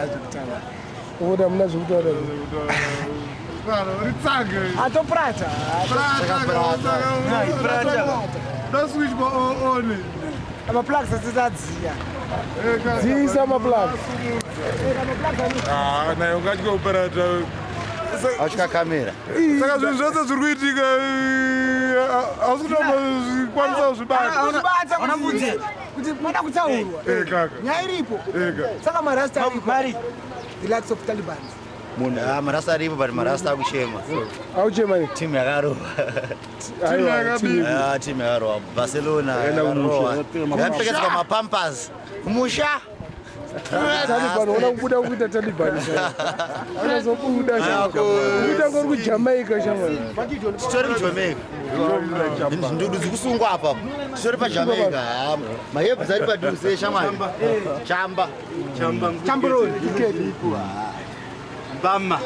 azvikutaura. Uda muna zvekutaura. Atoprata. Don't switch on. Amaplugs asizadzia. Dzisa amaplugs. Nayo ngatya operata. Achika kamera. Saka zvinhu zvose zviri kuitika hausi kutombozikwanisawo zvibata. Ona mbudzi kuti mada kutaurwa. Nyaya iripo. Saka marasta aripo. The likes of Taliban. Munhu marasta aripo but marasta akuchema. Auchema ni Timu yakarova. Timu yakarova. Barcelona yakarova. Yapfekedzwa mapampers. Musha. Taliban ona kubuda kuita Taliban. Ona zobuda shaka. Kuita ngori kuJamaica shama. Titori kuJamaica. Ndudu dzikusungwa apa. Titori paJamaica. Mahebs ari padhuze shama. Chamba. Chambroni. Bama.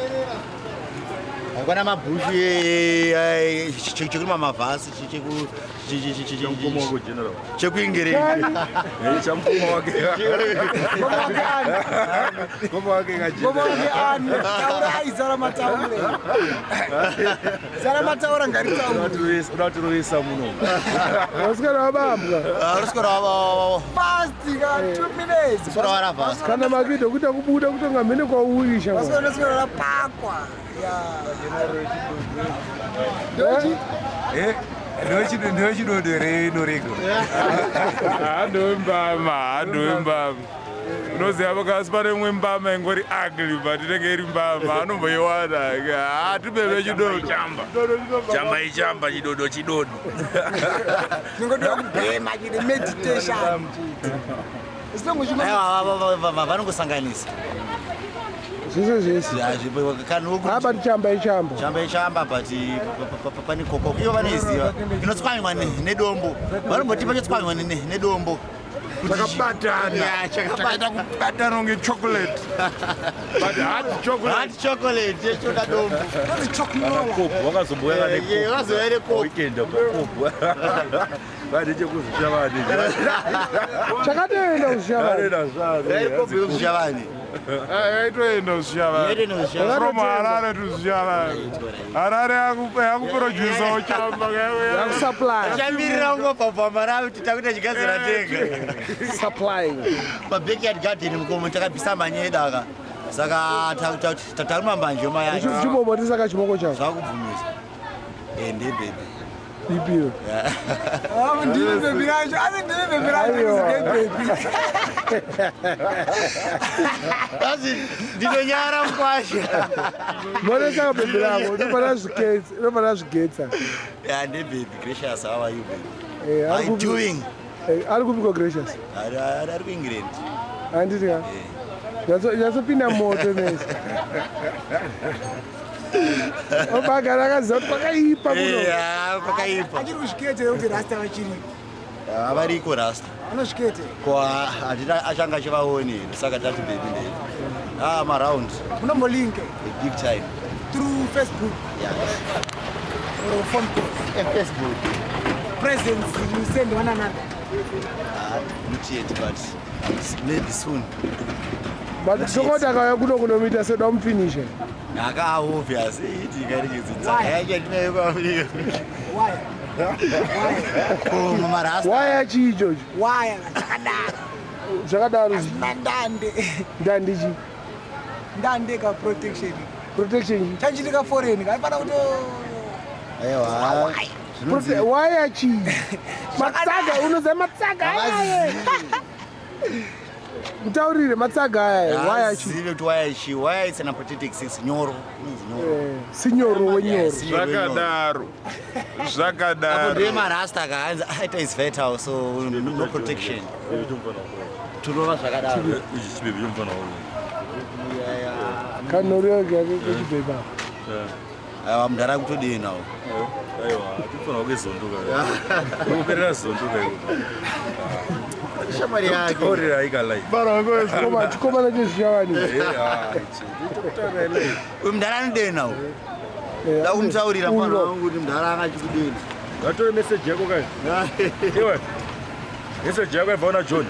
Akwana mabhushu chekuri mamavhasi chekuingereza Chamukoma wake. Zara mataura ngaritaura. Unatiroisa muno. Wasikana wabambwa. Ruskora wavo. Fast 2 minutes. Ruskora waravhasi. Kana Makhidho kuita kubuda kutonga mhene kwauri shama. Wasikana rapakwa. Ndochidodore inorego. Handombama. Unoziva pakasi pane umwe mbama ingori ugly but inenge iri mbama anomboiwana. Tibebe chidodo. Chamba chidodo. Ningoda kubhema chide meditation. Vanongosanganisa. Zvese. Apa tichamba Chamba but pane koko. Iyo vanoiziva. Inotswanywa nedombo. Vanombotipa chotswanywa nedombo. Chakabatana unge chocolate. But hard chocolate. Choda dombo. Wakazomboya nekopo. weekend kopo. Vade chekuzvishavani. chakatoenda kuzvishavani. Aitoenda kuzvishavani. From Harare to Zvishavani. Harare akuproducer chamba. supply. Chamirira ungobva pamaravi titakuita chigadzira tega. Supplying. Mabackyard garden mukomo takabvisa manyedaka. Saka tataruma mbanje maya. Chimombo saka chimoko chako. Zvakubvumisa. Baby. Bibiro. Ndine baby rancho. Basi ndinonyara mkwasha. Mbona saka baby rako unofana zvigetsa. Yeah, baby gracious, how are you baby? How are you doing? Ari kupiko gracious. Ari kuingredient. Anditi ka? Yatsopinda moto nesi. Obagara akaziva kuti kwakaipa kuno. Kwakaipa. Achiri kuzvikete kuti rasta vachiri. Avariko rasta. Anozvikete. Ko handina achanga chivaoni saka tati baby ndei. Maround. Munombolinke. Big time. Through Facebook. Yeah. Or phone call. Facebook. Presents you send one another. Not yet, but maybe soon. But Chihota kaya kuno kunomita seda umfinishe. Obvious. Why? Why achicho? Why? Zvakadaro. Ndandichi. Ndande ka protection. Protection. Chachitika foreign. Kaipata kuti Why achi? Matsaga unoza matsaga. Mtaurire matsaga aya. Why achi? Zive kuti why achi? Why it's an apathetic six nyoro. Signoro wenyoro. Zvakadaro. Apo marasta kaanza aita is vital so no protection. Tunova zvakadaro. Ichichibebi yomfana wolo. Kanoriyo kechibeba. Mndara kutodii nawo. Aiwa, tifana ukezondoka. Uperera zondoka iko. Shamari yake. Korera ikalai. Chikomana chezvishavani. Mndara ndei nawo. Da kumtaurira pano wangu kuti mndara angachikudini. Gatore message yako kai. Iwe. Ese jago evona John.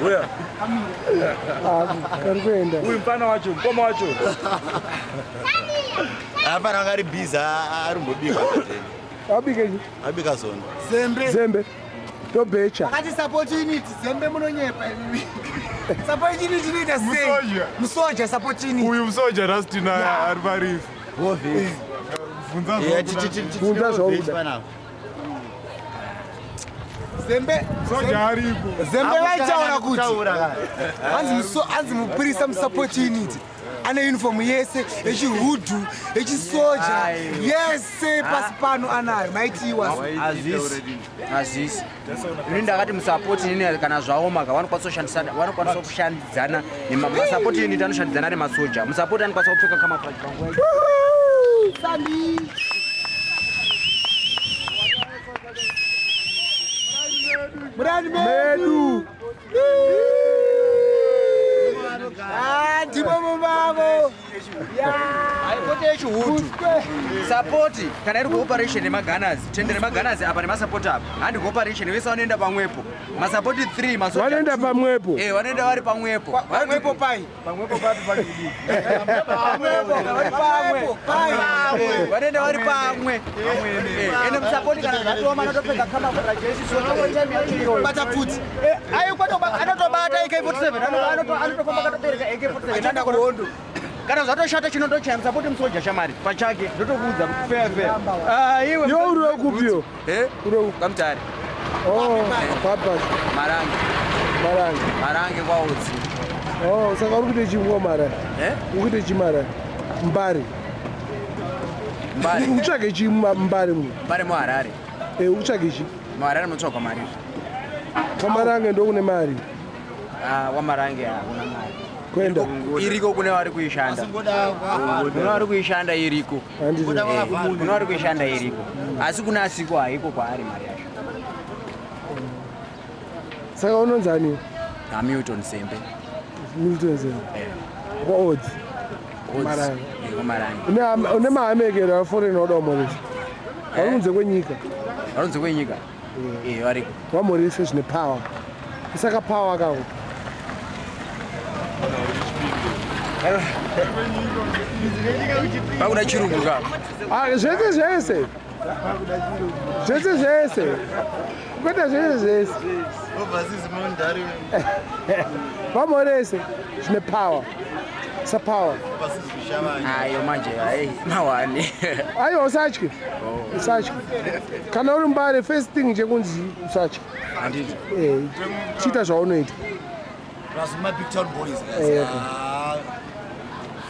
Uya. Karikwenda. Uyu mfana wacho, mkoma wacho. Hapana angari busy arumbobika pateni. Abikeji. Abika zona. Zembe. Tobecha. Akati support unit Zembe munonyepa. Support unit inoita sei? Musoja support unit. Uyu musoja rastina ari parifu. Wovi. Funza zvokuda. Zembe Soja aripo. Zembe vaitaura kuti hanzi mupurisa musupport unit ane uniform yese yechihudhu yechisoja yese pasi pano anayo maitiwa Azisi. Ini ndakati musupport ini kana zvaomaka vanokwanisa kushandidzana nemasupport unit anoshandidzana nemasoja. Musupport anokwanisa kupfeka camouflage panguva. Sandi Murani Medu. Ndimo mumavo. Aipote yechihutu. Support kana iri kuoperation nemagunners. Tendere magunners apa nemasupport apa. Handi cooperation vese vanoenda pamwepo. Masupport 3 masoja. Vanoenda pamwepo. Vanoenda vari pamwepo. Pamwepo pai. Pamwepo papi pachidi. Vanoenda vari pamwe. Ene musupport kana zvatoma anotopfeka camouflage yesisoja. Bata futi. Ayo anotobata AK47 anotofamba akatobereka AK47 nanda kuhondo. Kana zvatoshata chinondo cha musupport musoja shamari pachake ndotokuudza fair. Iwe Yo uri wekupio? Uri Kamutare. Papa. Marange kwaudzi. Saka uri kuite chimwa mara. Uri kuite chimara. Mbare. Utsvage chimwa Mbare mu. Mbare mu Harare. Utsvage chi. Mu Harare mutsvaga mari. Kwamarange ndo kune mari. Kwamarange hakuna mari. Kwenda. Iriko kune vari kuishanda. Kune vari kuishanda iriko. Kune vari kuishanda iriko. Asi kuna asiko haiko kwaari mari yacho. Saka unonzani? Hamilton Sembe. Milton Sembe. Kwa-odds. Marange. Marange. Une mahamekero foreign order omorisi. Varunze kwenyika. Varunze kwenyika. Variko. Vamorisi zvine power. Saka power kako. Pakuda chirungu kako. Zvese. Kwete zvese. Vamorese zvine power. Sapower. Ayo manje mawani. Ayo usatye. Kana uri Mbare first thing chekunzi usatye. Handiti. Chita zvaunoita. Plus my big town boys.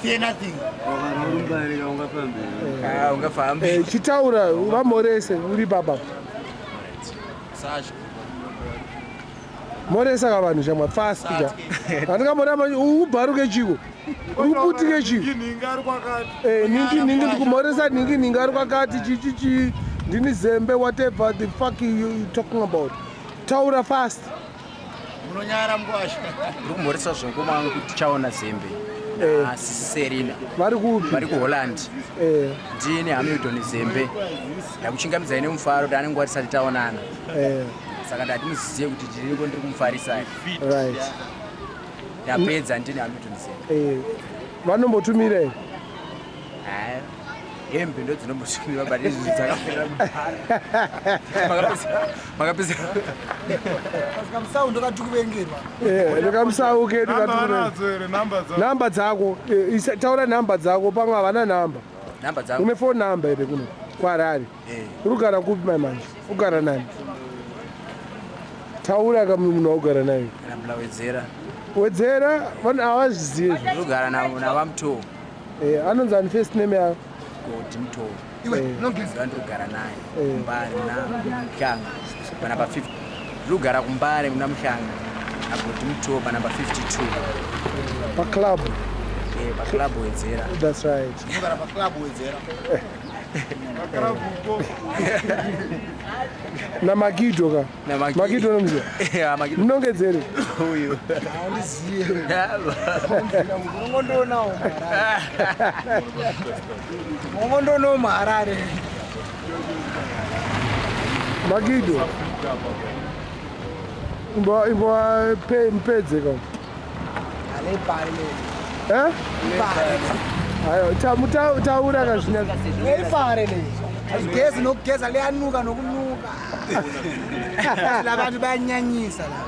Fear nothing. Ungafambi. Chitaura vamorese uri baba. Moresa ka vanhu shamwa fast ka. Andingamoramba ubharuke chiko. Ubutike chiko. Ningi ari kwakati. Ningi ndikumoresa ningi ari kwakati chichichi ndini Zembe whatever the fuck you talking about. Taura fast. Munonyara mkwasha. Ndikumoresa zvokoma kuti chaona Zembe. Serina. Vari kupi? Vari kuHolland. Ndini Hamilton Zembe. Ndakuchingamidza ine mufaro danenge watisati taonana. Saka ndati muziye kuti ndiriko ndiri kumufarisa. Right. Ndapedza ndini Hamilton Zembe. Vanombotumira here? Hembe ndo dzinombotumira but izvi dzakapera makapesa Kamusau ndokatukuvengerwa. Ndakamusau ke Namba dzako. Taura namba dzako pamwe havana namba. Namba dzako. Une phone number here kuno kwaRharare. Uri kugara kupi manje? Ugara nani? Taura ka munhu waugara naye. Kana Wedzera. Wedzera vanhu havazvizivi. Ugara navamutoo. Anonzani first name yavo? Godi mutoo. Iwe nongiza Ndirikugara naye. Mbare muna Mhlanga. Panamba 50. Ndirikugara kuMbare muna Mhlanga. Godi mutoo panamba 52. Paclub. Paclub Wedzera. That's right. Mugara paclub Wedzera. Na Makhidho ka. Makhidho nomziva. Makhidho. Munongedzere. Uyu. Aundiziye. Ngondoonawo Harare. Ngondoonawo Harare. Makhidho. mpedze ka Ale Mbare. eh Mbare. ayo taura kazvinya Mbare le. Azigezi nokugeza liyanuka nokunuka. Labantu bayanyanyisa la.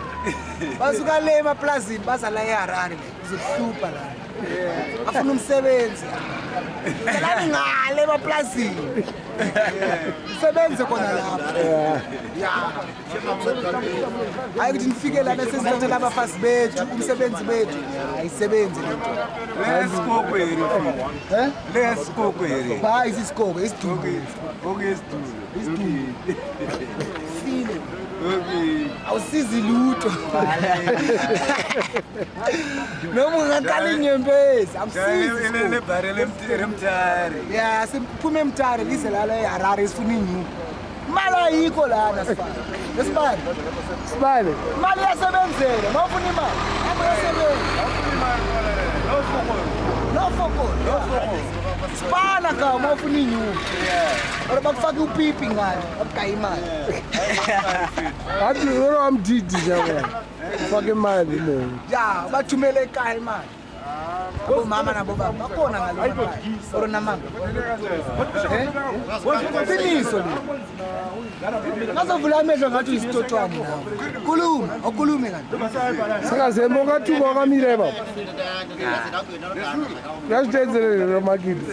Basuka le emaplazini baza la eHarare le. Uzohlupha la. Afuna umsebenzi. Lani ngale emaplazini. Sebenze khona lapha. Ya. Hayi ukuthi nifike lana sesithathela abafasi bethu, umsebenzi bethu. Ayisebenzi lento. Lesikoperi. Eh? Lesikoperi. Hayi isisikoko, isidumbu. Isidumbu. File. Okay. Awusizi lutho. Noma ungaqala inyembezi, awusizi. Ile Mbare lemtare. Ya, siphume emtare lize la eHarare sifuna inyuka. Imali ayikho lana sifana. Lesibani? sibale Imali yasebenzela, mawufuna imali. Abayasebenza. No foko. Sipana ka mawufuna inyuka. Ora bakufaka upipi ngalo, abugaya imali. athi ro amdidi jaba fake imali lo Ya, bathumele ekhaya imali. Mama nabo baba bakhona ngalo. Ora na mama. Qiniso le. Ngazovula amehlo ngathi isitotwana nawe. Ukhulume kanti. sakazemba ukathuka kwakamile baba ngazitenzele lo Makhidho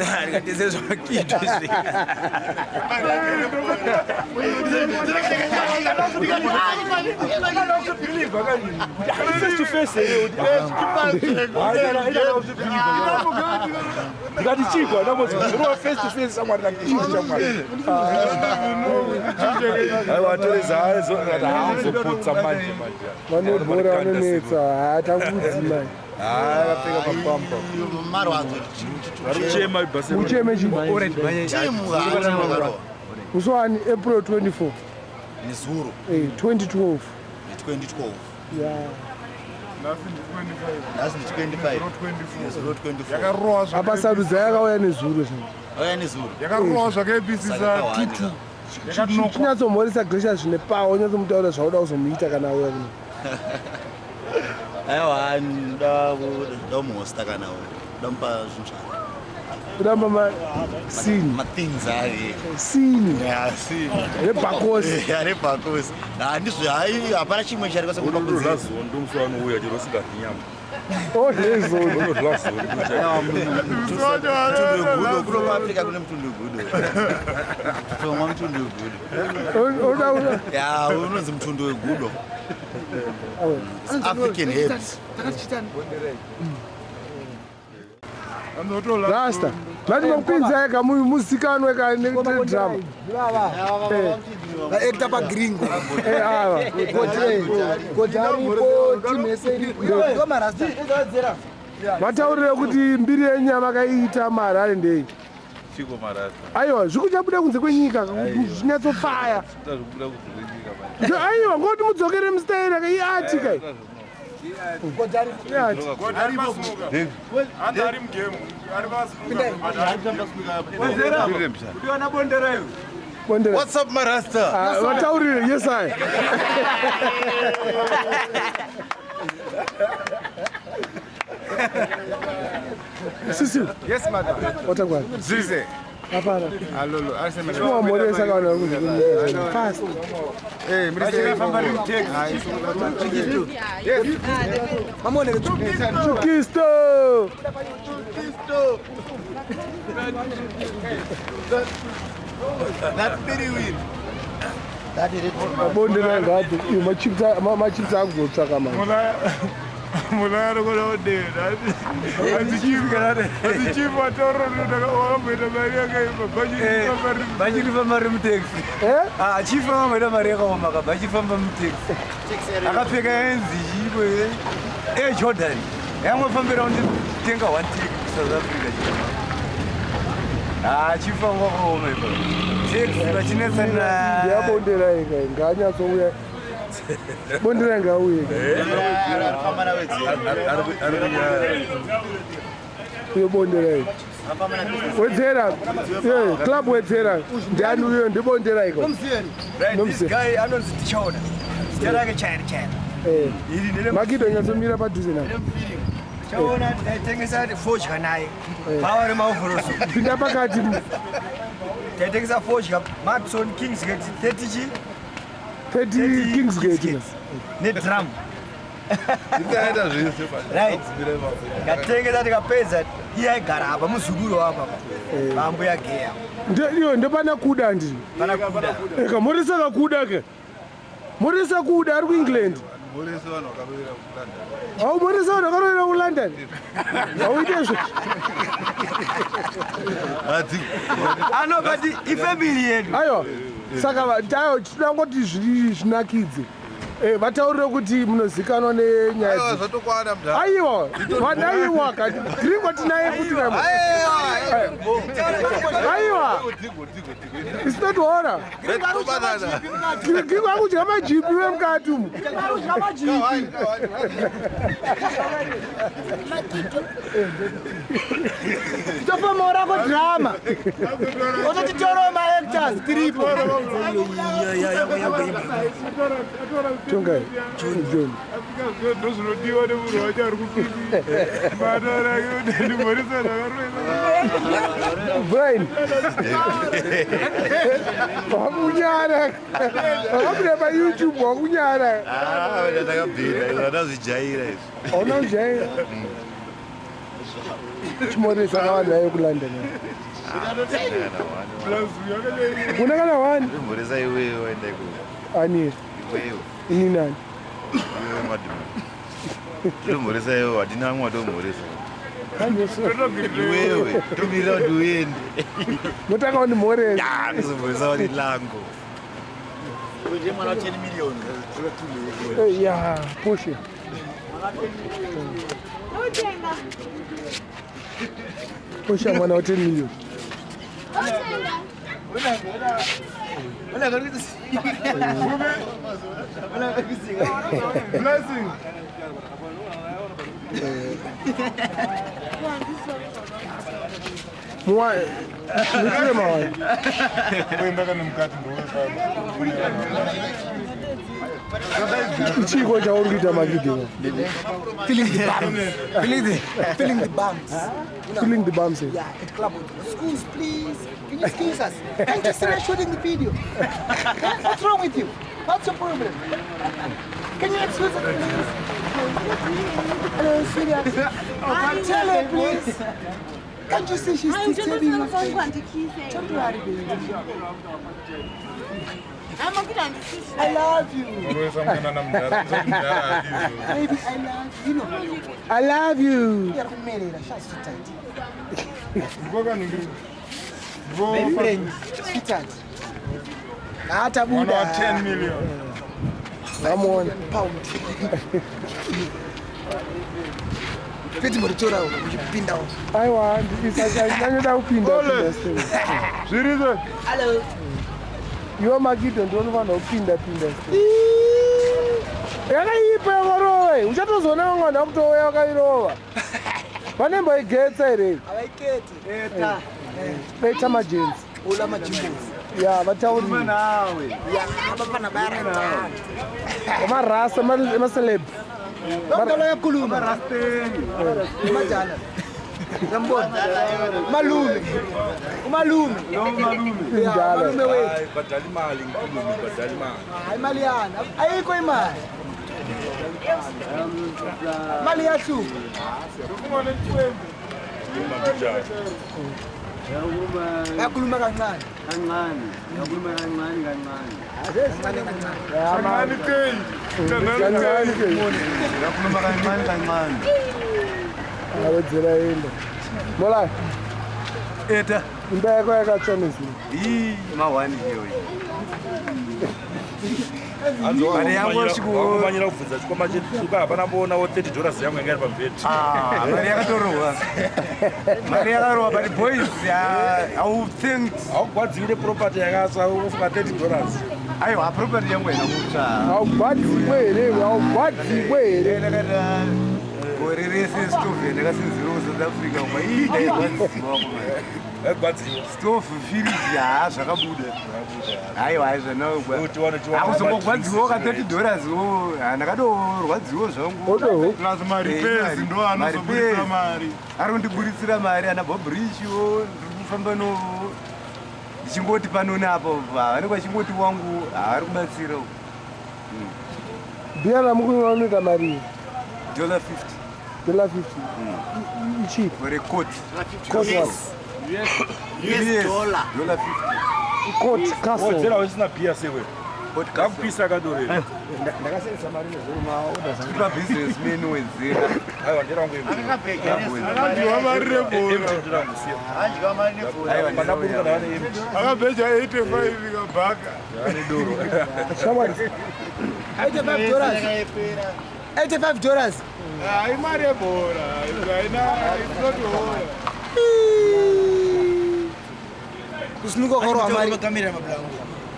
vanobhora vanonetsa atakudzi mai ucheme uswani April 24 Nizuru 2012 2012 ya That's 25 Yes, road 24 abasarudza yakauya nezuro Oya Nizuru Yakarozva kebisisa tutu. chinyatsomhoresa glacier zvine pawo nyatsomutaura zvauda kuzomuita kana auya kuno Aiwa ndamuhosta kana ndamupa zvinhu kuramba masini mathings ake sini yasi rebhakosi rebhakosi handizvo hai hapana chimwe charikasa ndomswanouya chero singadhinyama olezono mtundu wegudo kuno muafrica kune mtundu wegudo tomwa mtundu wegudo ya unonzi mtundu wegudo African herbs rasta vatinopinza ega muzikanwe kanedrama Ekta pa gringo. ava Godaripo timeseri. Ngoma rasta. vataurire kuti mbiri yenyama kaiita maharare ndei chiko marasa aiwa zvikuchabuda kunze kwenyika zvinyatsofaya tazvobuda kuzovenyika aiwa ngoti mudzokere mustairi akaiati kai What's up marasta vataurire yesai sisi yes madam watangwana zize hapana alolo asema chimwamoresa kana kuzikumika fast Mamone chukisto that very win mabondera ngati machipsa akuzotsvaka mari mularo kolodera azichifu watoro wakamboita mari vachirifamba ri mutaxi achifamba maita mari yakaomaka vachifamba mutaxi akapfeka henzi chipo Jordan yamwefambira nditenga 1 tick South Africa achifamba kaoma ipa taxi vachinetsana yabondera ika ngaanyatsouya bondera ngauye uyo bondera ika Wedzera. Yeah, club Wedzera. Ndani uyo ndibondera iko. Right, this guy Arnold Chihota. Stella ke Tyre. Makhidho nyatsomira padhuze naye. Chaona ndaitengesa fodya naye. Power maovhoroso. Pinda pakati. Ndaitengesa fodya Madison Kingsgate 30 Kingsgate. Nedrum. Right. Ngatengesa tikapedza iye aigara apa muzukuru wapa. Bambo yageya. Ndopana Kuda ndi. Pana Kuda. Eka Morisa kakuda ke. Morisa Kuda ari ku England. Morisa vanhu vakarovera kuLondon. Au Morisa vanhu vakarovera ku London. Auitezvo. Ano but ifamily yedu. Ayo. Saka tayo tinangoti zvinakidze. Vataurire kuti munozikanwa nenyaya idzi. Zvatokwana mudhara. Aiwa, vanaiwa kati gringo tinaye kuti namo. Aiwa. It's not water. Gringo akudya majipi wemukati umu. Tofamora ko drama. Ototitoro ma-actors tripo. Chonga. John. Ndozvinodiwa nemunhu wacho ari kupinda. Madora ndi Morisa vakarovera. Brian. Wakunyara. Wakubuda pa YouTube wakunyara. Ndakabvira ndazvijaira izvi. Unojaira. Chimoresa kawanhu ayo kuLondon. Kuna kana wani? Morisa iwewe waenda iko. Ani. Iwewe. Ini nani? Iwewe madhuma. Morisa iwewe wadina mwa do Morisa. Iwewe tumira duende. Mutaka wani Morisa. Ya, Morisa wani lango. Uje mwana 10 million. Ya, push it. Push it mwana 10 million. Blessing. Mwa, nitire mawani. Kuenda kana mukati Ichiko chauri kuita Makhidho. Feeling the bumps. Feeling the bumps. Feeling the bumps. Yeah, at club. Schools, please. Can you excuse us? Can't you see us shooting the video? What's wrong with you? What's your problem? Can you excuse us, please? Hello, sweetheart. Tell her, please. Can't you see she's dictating your face? Don't worry, baby. I love you. Baby, I love you. You know. I love you. You're married. She's too tight. Very friends, sweetheart. Hata One Buddha. or 10 million. I'm on. Pound. Peti moritora uchipinda huko. I want. Isanyanyada upinda. Zvirizo. Hello. Iwe Makhidho ndinofanira kupinda. Yakaipa yakarova. Uchatozoona mwana wakutouya wakairova. Vanemba igetsa here. Avaiketi. Eta. Beta majenzi. Ola majimbozi. Ya, vatauri. Nawe. Ya, abafana bayarata. Amarasta, amaceleb. Lokalo yakhuluma. Rasteni. Majana. Yambona. Malume. Umalume. Indala. Malume wethu. Hayi badala imali nkulu badala imali. Hayi imali yana. Ayikho imali. Mali yahluka. Ufumane 20. Yakhuluma kancane. Kancane. Kancane kenji. Kancane kenji. Yakhuluma kancane. Wedzera enda. Mola. Eta. Imba yako yakatsva nezuro. Mawani hiyo. Kumanyira kubvunza chikwama chedu hapana mboonawo $30 yangu yanga iri pamubhedhi. Mari yakatorohwa. Mari yakarohwa but boys I think haugwadzire property yakasa ufunga $30. aiwa property yangu inakutsva. Haugwadzikwe here, haugwadzikwe here. Ndakati gore rese stove ndakasinzira kuSouth Africa kwadziwa stofu firiji zvakabuda haiwa zvanaakuzongogwadziwa ka $30 ndakatorwadziwa zvangu maripezi ndo anozobudisa mari ari kundiburitsira mari ana bobrisho ndiri kufamba no ndichingoti pano napo vanenge vachingoti wangu havari kubatsira bia ramukuwanika mari $50 $50 cheap for a coat what $50 coat castle Wedzera usina pia sewe kakupisa kadorera ndakasenza mari nezoruma tipa businessman Wedzera aiwa nderangu akadyiwa mari nebhora akabheja 85 ikabhaka $85 hai mari yebhora ikaina inotohora kusinuka korwa mari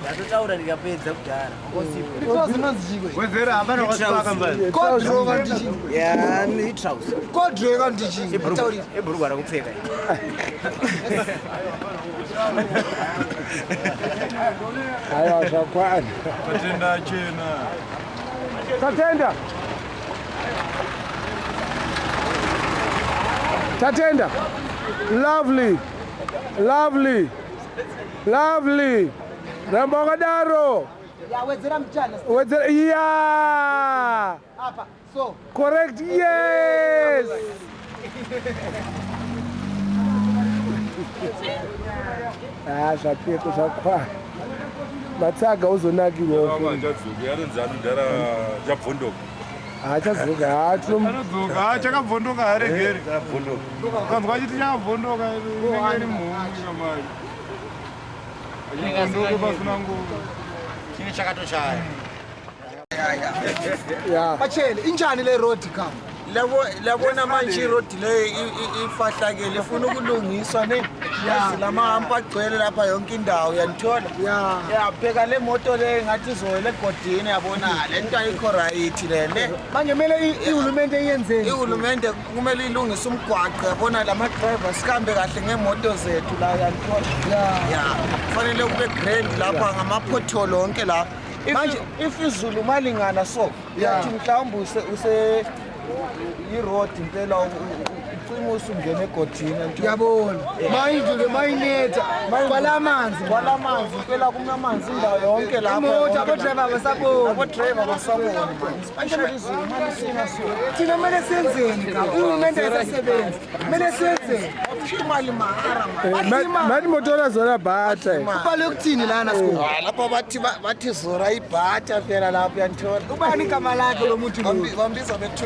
ndatotaura ndikapedza kudhara Wedzera hapana kwasipaka mbali kodroka ndichini itrausa kodroka ndichini ebhurugwa rakupfeka aiwa zvakwana matenda chena tatenda lovely ramba wakadaro Wedzera mchana Wedzera yeah apa so correct yes zvapeko zvakwana matsaga uzonakirwa hachazoka anodzoka chakabvondoka haregeri kanzwa chiti chakabvondoka ringeri mhunga mari achibvondoke pasina nguva chine chakatochaya Machele injani le road kama labona manje road le ifahlakele ifuna ukulungiswa ne lamahamba agcwele lapha yonke indawo yanithola ya pheka le moto le ngathi izowele egodini yabona le nto ayikho right le manje kumele ihulumende iyenzeni ihulumende kumele ilungise umgwaqo yabona lama drivers sihambe kahle ngemoto zethu la yanithola ya kufanele kube grand lapha ngamapotholo onke la manje if izulu malingana so yathi mhlawumbe use i-road impela ucinga usungena egodini yabona mayindlu mayinetha kwalamanzi impela kunamanzi indawo yonke lapha imoto abodriver basabona manje izulu malisina so thina kumele senzeni uhulumende ayisasebenzi kumele senzeni imali mahara mani motora zona bhata kubale ukuthini lana siku lapha bathi zora ibhata phela lapho yanithola ubani igama lakhe lo muntu bambiza bethi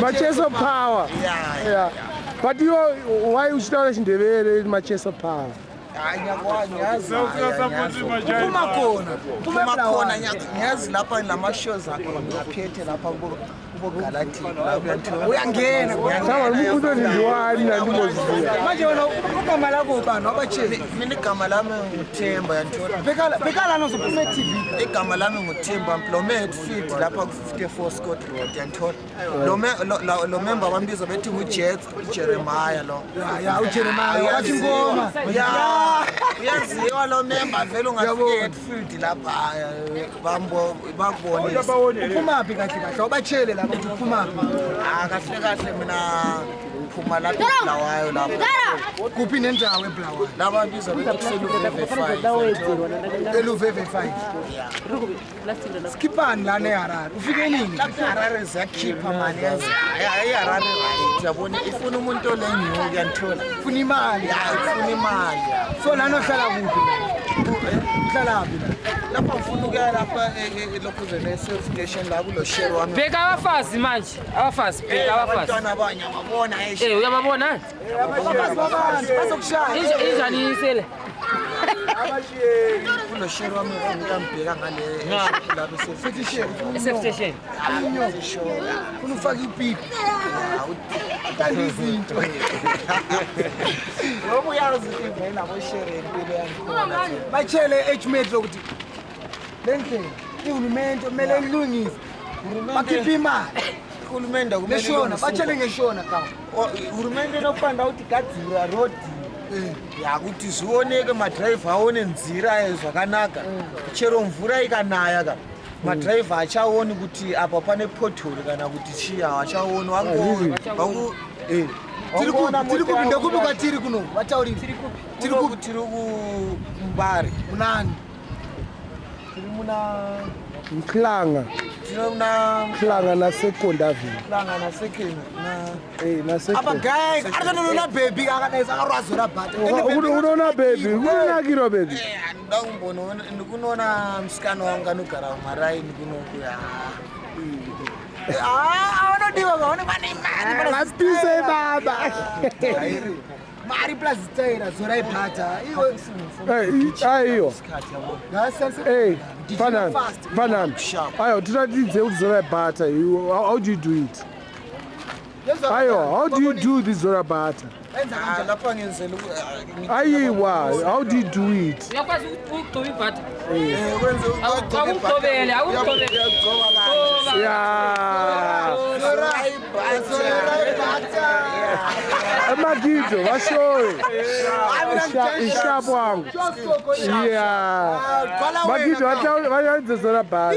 macheso power yeah but why uchitaura chindevere macheso power phuma khona ngiyazi lapha lamashows akho ngaphethe lapha kubogalati uyangena manje wena ugama lakho bani wabacheli mina igama lami nguThemba yanithola bekala nozophuma eTV igama lami nguThemba Mplomed Feed lapha ku54 Scott Road yanithola lo member bambiza bethi Jeremiah lo ya uJeremiah wathi ngoma uyaziwa lo member vele ungafika efield lapha bakubonisa uphumaphi kahle kahle wabachele lapha ukuthi uphumaphi kahle mina uphuma lapha eBlawayo lapha kuphi nendawo eBlawayo laba biza bethi eluveve 5 skipani lana eHarare ufike nini Harare ziyakhipha mani yazi eHarare right yabona ifuna umuntu olenyuka yanithola ufuna imali ifuna imali so lana ohlala kuphi uhlala kuphi lapha ngifuna ukuya lapha elokuze ne-self station la kulo share wami bheka abafazi manje abafazi bheka abafazi abantwana abanye ababona uyababona bazokushaya injani isele kulo share wami ngiyambheka ngale lapha station ufuna ufake ipipi uthanda izinto ngoba uyazi ivela boshare impilo yangikhona bachele ejmetro ukuthi lendlela ihulumende kumele ilungise bakhiphe imali Hulumende ngeshona batshele ngeshona ka hurumende inofanda kuti gadzira rodi yakuti zvioneke madhiraivha aone nzira zvakanaka chero mvura ikanaya ka madhiraivha achaoni kuti apa pane pothole kana kuti chiya achaoni tiri kupinda kupi kwatiri kuno vatauri tiri kumbare munani tiri muna Mhlanga na second avenue. Mhlanga na second na second. Apa guy akanona baby akadaisa akarwazora bata. Unoona baby, unonakira baby. Ndaumbona ndikunoona musikana wanga anogara maraini kunokuya. Vanodiwa vaone vane mari vapise baba. Mari plus Tyre zora ibata. Aiyo. Fanani. Ayo, tiratidze kuti zora ibata. How do you do it? Ayo, how do you do this zora ibata? Aiwa, how do you do it? Uyakwazi ukugcoba ibhata. Akutobele. Yeah. Zora ibata. Makhidho, washowe. Ishapu wangu. Yeah. Makhidho, wachaudze zora ibata.